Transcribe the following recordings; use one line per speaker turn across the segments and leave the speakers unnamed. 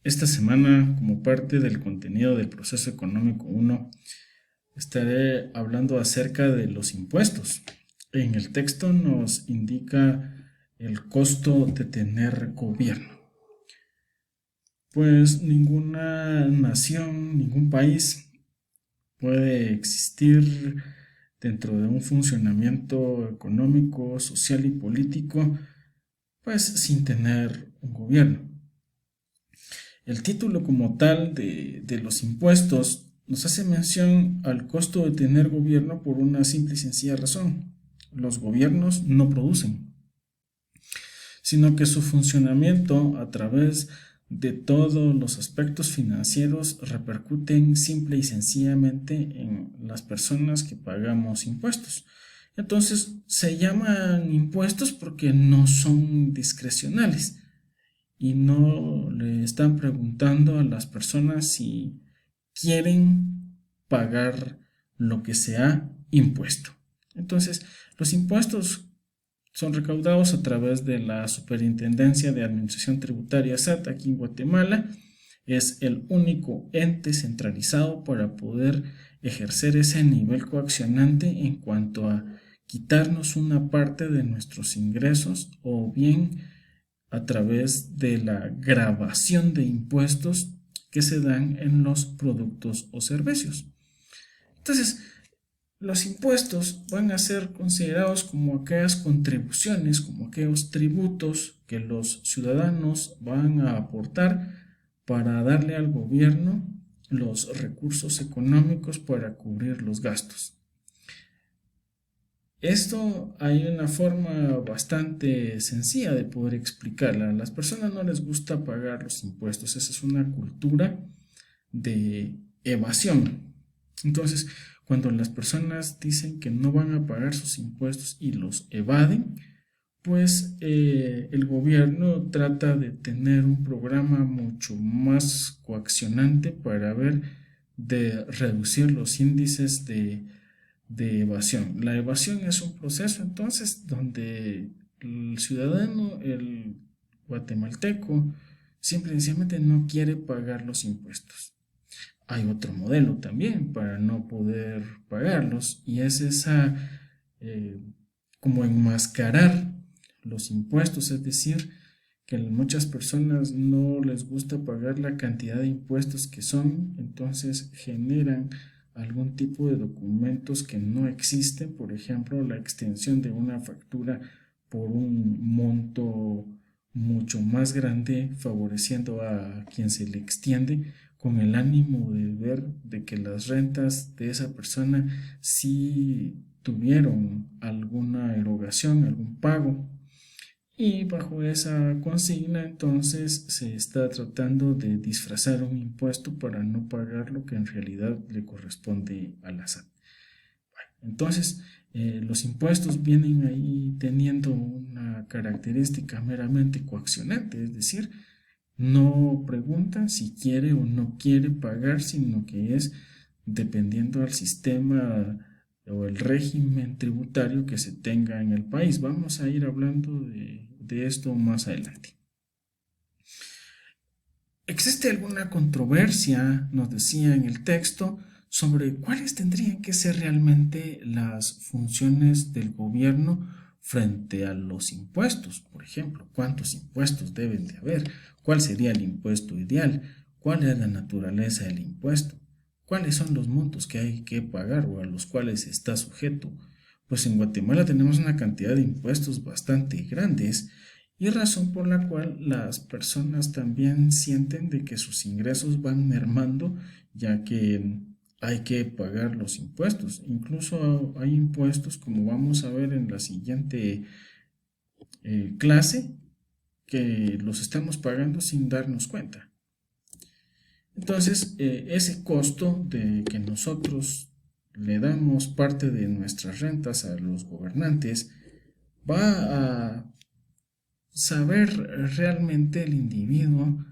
Esta semana, como parte del contenido del proceso económico 1, estaré hablando acerca de los impuestos. En el texto nos indica el costo de tener gobierno. Pues ninguna nación, ningún país puede existir dentro de un funcionamiento económico, social y político, pues sin tener un gobierno. El título como tal de los impuestos nos hace mención al costo de tener gobierno por una simple y sencilla razón. Los gobiernos no producen, sino que su funcionamiento a través de todos los aspectos financieros repercuten simple y sencillamente en las personas que pagamos impuestos. Entonces se llaman impuestos porque no son discrecionales y no le están preguntando a las personas si quieren pagar lo que se ha impuesto. Entonces, los impuestos son recaudados a través de la Superintendencia de Administración Tributaria SAT aquí en Guatemala. Es el único ente centralizado para poder ejercer ese nivel coaccionante en cuanto a quitarnos una parte de nuestros ingresos o bien a través de la gravación de impuestos que se dan en los productos o servicios. Entonces, los impuestos van a ser considerados como aquellas contribuciones, como aquellos tributos que los ciudadanos van a aportar para darle al gobierno los recursos económicos para cubrir los gastos. Esto hay una forma bastante sencilla de poder explicarla. A las personas no les gusta pagar los impuestos. Esa es una cultura de evasión. Entonces, cuando las personas dicen que no van a pagar sus impuestos y los evaden, pues el gobierno trata de tener un programa mucho más coaccionante para ver de reducir los índices de evasión. La evasión es un proceso entonces donde el ciudadano, el guatemalteco, simplemente no quiere pagar los impuestos. Hay otro modelo también para no poder pagarlos y es esa como enmascarar los impuestos, es decir, que a muchas personas no les gusta pagar la cantidad de impuestos que son, entonces generan algún tipo de documentos que no existen, por ejemplo, la extensión de una factura por un monto mucho más grande, favoreciendo a quien se le extiende con el ánimo de ver de que las rentas de esa persona sí tuvieron alguna erogación, algún pago. Y bajo esa consigna entonces se está tratando de disfrazar un impuesto para no pagar lo que en realidad le corresponde a la SAT. Entonces, los impuestos vienen ahí teniendo una característica meramente coaccionante, es decir, no preguntan si quiere o no quiere pagar, sino que es dependiendo del sistema o el régimen tributario que se tenga en el país. Vamos a ir hablando de esto más adelante. ¿Existe alguna controversia, nos decía en el texto, sobre cuáles tendrían que ser realmente las funciones del gobierno frente a los impuestos? Por ejemplo, ¿cuántos impuestos deben de haber? ¿Cuál sería el impuesto ideal? ¿Cuál es la naturaleza del impuesto? ¿Cuáles son los montos que hay que pagar o a los cuales está sujeto? Pues en Guatemala tenemos una cantidad de impuestos bastante grandes y razón por la cual las personas también sienten de que sus ingresos van mermando ya que hay que pagar los impuestos. Incluso hay impuestos, como vamos a ver en la siguiente clase, que los estamos pagando sin darnos cuenta. Entonces, ese costo de que nosotros le damos parte de nuestras rentas a los gobernantes va a saber realmente el individuo,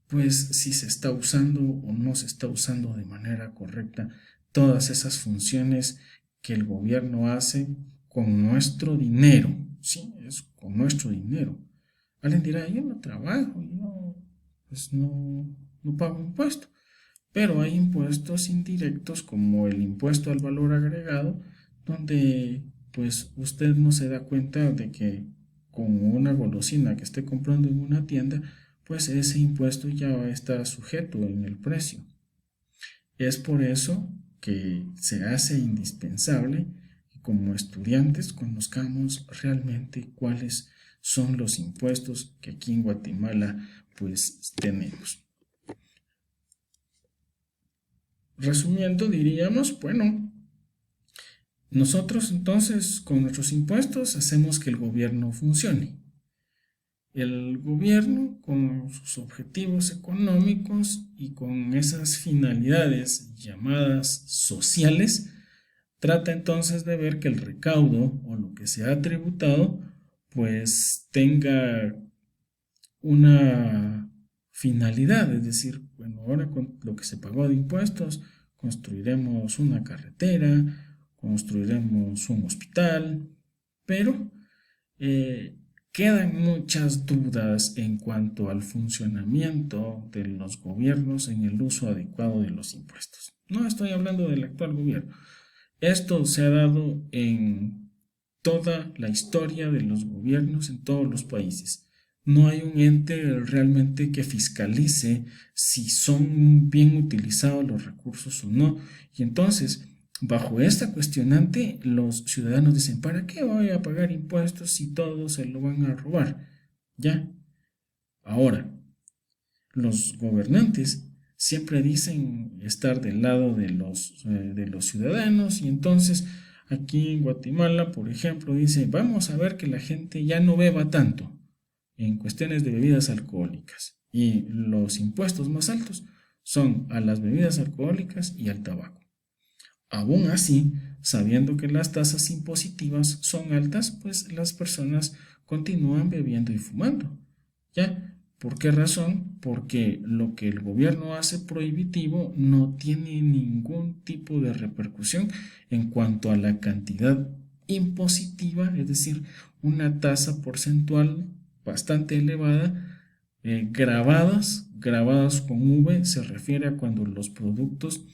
pues si se está usando o no se está usando de manera correcta todas esas funciones que el gobierno hace con nuestro dinero, sí, es con nuestro dinero. Alguien dirá, yo no trabajo, yo pues no pago impuesto. Pero hay impuestos indirectos como el impuesto al valor agregado, donde pues usted no se da cuenta de que con una golosina que esté comprando en una tienda, pues ese impuesto ya está sujeto en el precio. Es por eso que se hace indispensable que como estudiantes conozcamos realmente cuáles son los impuestos que aquí en Guatemala pues tenemos. Resumiendo, diríamos, bueno, nosotros entonces con nuestros impuestos hacemos que el gobierno funcione. El gobierno con sus objetivos económicos y con esas finalidades llamadas sociales, trata entonces de ver que el recaudo o lo que se ha tributado pues tenga una finalidad, es decir, bueno, ahora con lo que se pagó de impuestos construiremos una carretera, construiremos un hospital, pero quedan muchas dudas en cuanto al funcionamiento de los gobiernos en el uso adecuado de los impuestos. No estoy hablando del actual gobierno. Esto se ha dado en toda la historia de los gobiernos en todos los países. No hay un ente realmente que fiscalice si son bien utilizados los recursos o no. Y entonces, bajo esta cuestionante, los ciudadanos dicen, ¿para qué voy a pagar impuestos si todos se lo van a robar? ¿Ya? Ahora, los gobernantes siempre dicen estar del lado de los ciudadanos y entonces aquí en Guatemala, por ejemplo, dice, vamos a ver que la gente ya no beba tanto en cuestiones de bebidas alcohólicas y los impuestos más altos son a las bebidas alcohólicas y al tabaco. Aún así, sabiendo que las tasas impositivas son altas, pues las personas continúan bebiendo y fumando. ¿Ya? ¿Por qué razón? Porque lo que el gobierno hace prohibitivo no tiene ningún tipo de repercusión en cuanto a la cantidad impositiva, es decir, una tasa porcentual bastante elevada, grabadas con V, se refiere a cuando los productos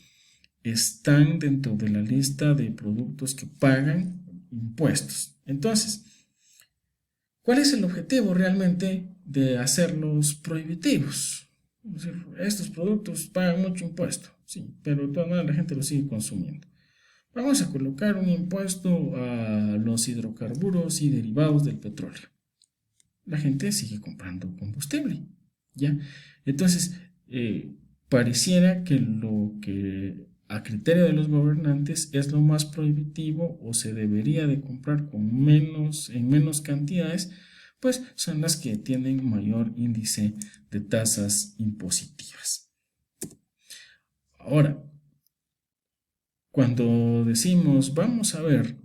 están dentro de la lista de productos que pagan impuestos. Entonces, ¿cuál es el objetivo realmente de hacerlos prohibitivos? Es decir, estos productos pagan mucho impuesto, sí, pero de todas maneras la gente los sigue consumiendo. Vamos a colocar un impuesto a los hidrocarburos y derivados del petróleo. La gente sigue comprando combustible, ¿ya? Entonces, pareciera que lo que a criterio de los gobernantes es lo más prohibitivo o se debería de comprar en menos cantidades, pues son las que tienen mayor índice de tasas impositivas. Ahora, cuando decimos vamos a ver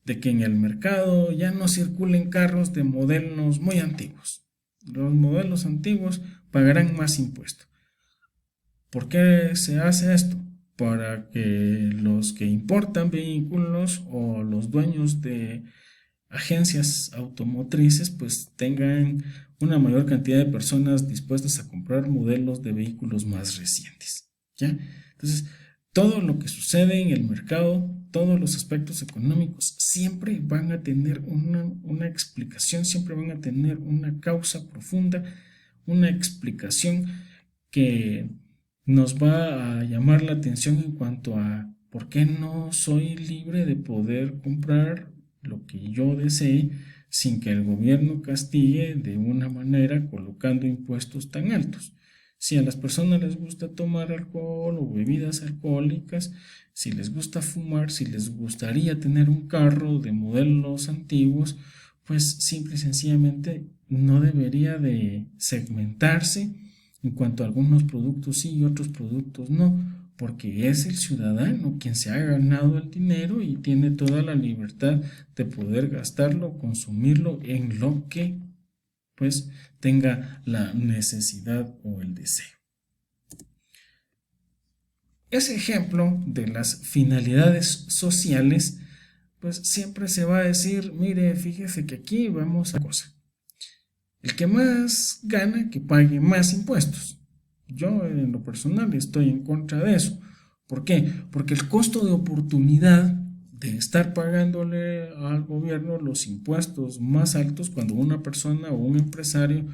de que en el mercado ya no circulen carros de modelos muy antiguos, los modelos antiguos pagarán más impuestos. ¿Por qué se hace esto? Para que los que importan vehículos o los dueños de agencias automotrices pues tengan una mayor cantidad de personas dispuestas a comprar modelos de vehículos más recientes, ¿ya? Entonces, todo lo que sucede en el mercado, todos los aspectos económicos siempre van a tener una explicación, siempre van a tener una causa profunda, una explicación que nos va a llamar la atención en cuanto a por qué no soy libre de poder comprar lo que yo desee sin que el gobierno castigue de una manera colocando impuestos tan altos. Si a las personas les gusta tomar alcohol o bebidas alcohólicas, si les gusta fumar, si les gustaría tener un carro de modelos antiguos, pues simple y sencillamente no debería de segmentarse en cuanto a algunos productos sí y otros productos no, porque es el ciudadano quien se ha ganado el dinero y tiene toda la libertad de poder gastarlo, consumirlo en lo que pues tenga la necesidad o el deseo. Ese ejemplo de las finalidades sociales, pues siempre se va a decir, mire, fíjese que aquí vamos a cosa. El que más gana, que pague más impuestos. Yo en lo personal estoy en contra de eso. ¿Por qué? Porque el costo de oportunidad de estar pagándole al gobierno los impuestos más altos cuando una persona o un empresario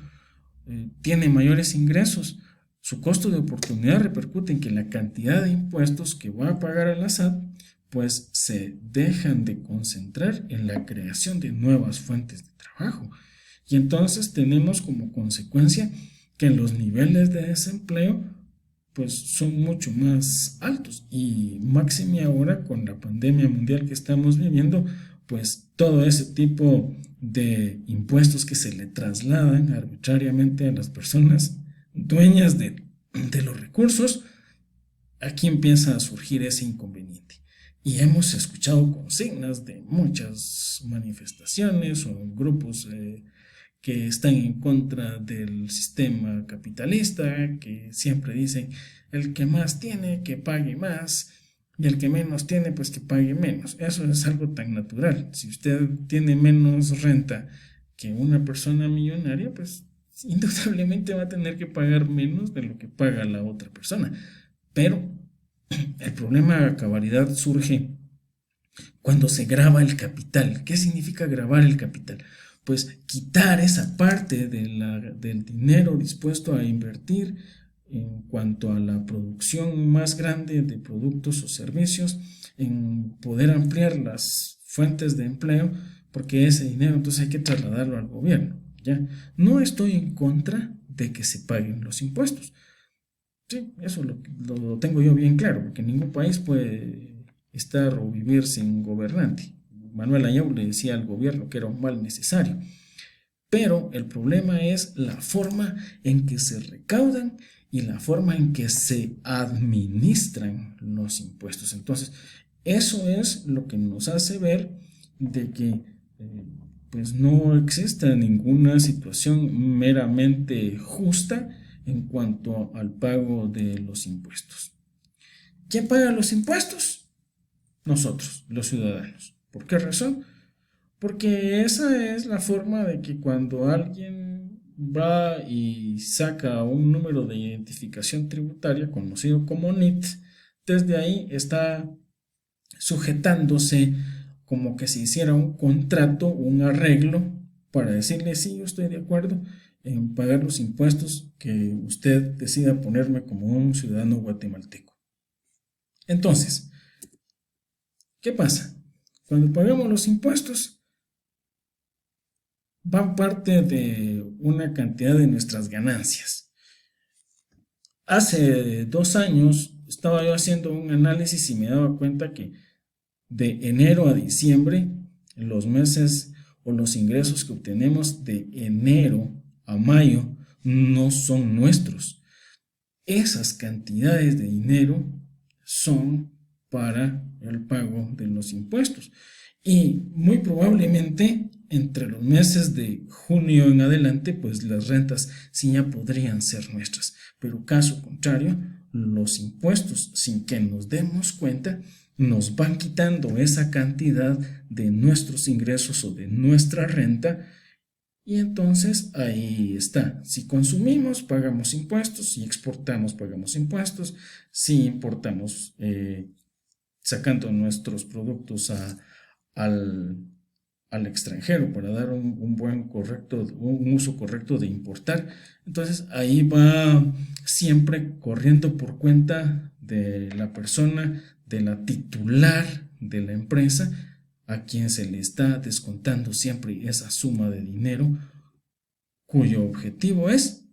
tiene mayores ingresos, su costo de oportunidad repercute en que la cantidad de impuestos que va a pagar a la SAT pues se dejan de concentrar en la creación de nuevas fuentes de trabajo. Y entonces tenemos como consecuencia que los niveles de desempleo pues son mucho más altos, y máxime ahora con la pandemia mundial que estamos viviendo, pues todo ese tipo de impuestos que se le trasladan arbitrariamente a las personas dueñas de los recursos, aquí empieza a surgir ese inconveniente. Y hemos escuchado consignas de muchas manifestaciones o grupos que están en contra del sistema capitalista, que siempre dicen el que más tiene que pague más y el que menos tiene pues que pague menos. Eso es algo tan natural. Si usted tiene menos renta que una persona millonaria, pues indudablemente va a tener que pagar menos de lo que paga la otra persona. Pero el problema de cabalidad surge cuando se grava el capital. ¿Qué significa gravar el capital? Pues quitar esa parte del dinero dispuesto a invertir en cuanto a la producción más grande de productos o servicios, en poder ampliar las fuentes de empleo, porque ese dinero entonces hay que trasladarlo al gobierno. ¿Ya? No estoy en contra de que se paguen los impuestos. Sí, eso lo tengo yo bien claro, porque ningún país puede estar o vivir sin gobernante. Manuel Añón le decía al gobierno que era un mal necesario, pero el problema es la forma en que se recaudan y la forma en que se administran los impuestos. Entonces, eso es lo que nos hace ver de que pues no existe ninguna situación meramente justa en cuanto al pago de los impuestos. ¿Quién paga los impuestos? Nosotros, los ciudadanos. ¿Por qué razón? Porque esa es la forma de que cuando alguien va y saca un número de identificación tributaria conocido como NIT, desde ahí está sujetándose como que se hiciera un contrato, un arreglo para decirle sí, yo estoy de acuerdo en pagar los impuestos que usted decida ponerme como un ciudadano guatemalteco. Entonces, ¿qué pasa? Cuando pagamos los impuestos, van parte de una cantidad de nuestras ganancias. Hace 2 años estaba yo haciendo un análisis y me daba cuenta que de enero a diciembre, los meses o los ingresos que obtenemos de enero a mayo no son nuestros. Esas cantidades de dinero son para el pago de los impuestos. Y muy probablemente entre los meses de junio en adelante, pues las rentas sí ya podrían ser nuestras. Pero caso contrario, los impuestos, sin que nos demos cuenta, nos van quitando esa cantidad de nuestros ingresos o de nuestra renta, y entonces ahí está. Si consumimos, pagamos impuestos. Si exportamos, pagamos impuestos. Si importamos, sacando nuestros productos al, al extranjero para dar un uso correcto de importar, entonces ahí va siempre corriendo por cuenta de la persona, de la titular de la empresa, a quien se le está descontando siempre esa suma de dinero, cuyo objetivo es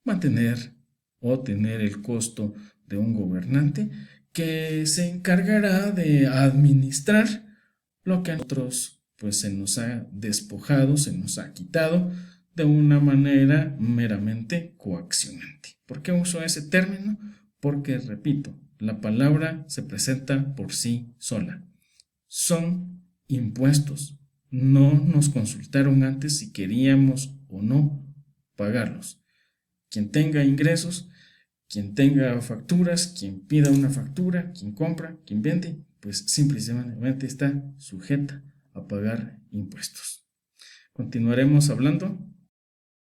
mantener o tener el costo de un gobernante que se encargará de administrar lo que a nosotros pues se nos ha despojado, se nos ha quitado de una manera meramente coaccionante. ¿Por qué uso ese término? Porque, repito, la palabra se presenta por sí sola. Son impuestos. No nos consultaron antes si queríamos o no pagarlos. Quien tenga ingresos, quien tenga facturas, quien pida una factura, quien compra, quien vende, pues simplemente está sujeta a pagar impuestos. Continuaremos hablando